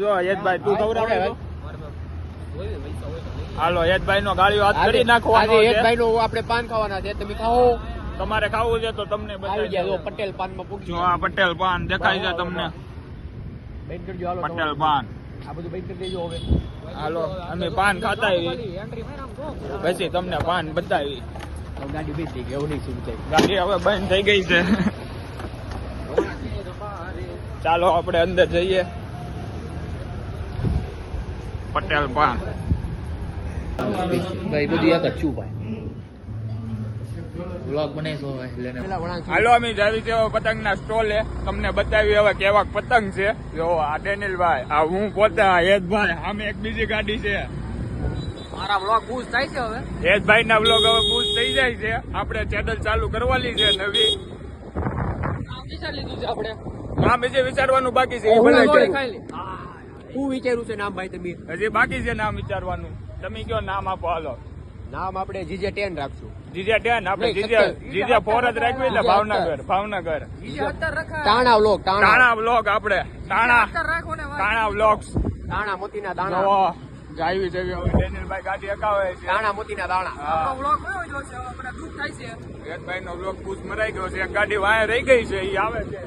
જો યશભાઈ તું ખવડાવે હાલો યશભાઈ નો ગાળિયો હાથ કરી નાખવાનો છે. યશભાઈ નો આપણે પાન ખાવાના છે, તમે ખાઓ. તમારે ખાવું છે તો તમને આવી ગયા પટેલ પાન માં પૂછજો. આ પટેલ પાન દેખાય છે તમને? બેન કરજો હાલો. પટેલ પાન આ બધું બેન કરી દેજો હવે. હાલો અમે પાન ખાતા પછી તમને પાન બતાવી. ગાડી બેસી થઈ ગઈ, એવું નહીં શું થાય. ગાડી હવે બંધ થઈ ગઈ છે. ચાલો આપણે અંદર જઈએ. પટેલ પાન ભાઈ બધું યાદ છું ભાઈ. વ્લોગ બનાવીશો લેને. હાલો અમે જાવી છે પતંગના સ્ટોલે. તમને બતાવી હવે કેવા પતંગ છે. જો આ ડેનિલભાઈ, આ હું પોતે યશભાઈ, આમે એક બીજી ગાડી છે. મારા વ્લોગ બૂઝ થાય છે હવે. યશભાઈ ના વ્લોગ હવે બૂઝ થઈ જાય છે. આપણે ચેનલ ચાલુ કરવાની છે નવી. વિચાર લીધું છે આપણે. નામ બીજે વિચારવાનું બાકી છે. હું વિચાર્યું છે નામ ભાઈ તમે? હજી બાકી છે નામ વિચારવાનું. તમે કયો નામ આપો. હાલો નામ આપણે જીજે 10 રાખશું. જીજે 10 આપણે જીજે 4 જ રાખવી એટલે ભાવનગર. ટાણા વ્લોગ. ટાણા વ્લોગ આપણે ટાણા વ્લોગ્સ. ટાણા મોતીના દાણા. ગાયવી છે ડેનિલભાઈ ગાડી અકાવે છે. ટાણા મોતીના દાણા. યશભાઈ નો વ્લોગ પૂછ મરાઈ ગયો છે. એક ગાડી વાય રહી ગઈ છે, એ આવે છે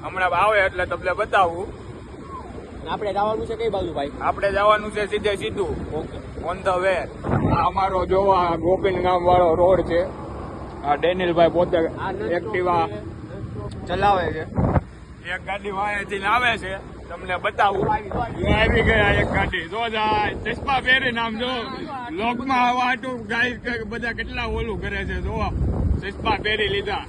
હમણાં. આવે એટલે તમને બતાવું. આપણે જવાનું છે કઈ બાજુ ભાઈ? આપણે જવાનું છે સીધે સીધું ઓન ધ વે. અમારો જોવા ગોપીન ગામ વાળો રોડ છે. આ ડેનિલભાઈ પોતે એક્ટિવા ચલાવે છે. એક ગાડી વાયેથી આવે છે, તમને બતાવું. આવી ગયા એક ગાડી. જો જાય ચશ્મા પહેરીને આમ જો લોકમાં વાટું ગાય બધા કેટલા ઓલું કરે છે. જોવા ચશ્મા પહેરી લીધા.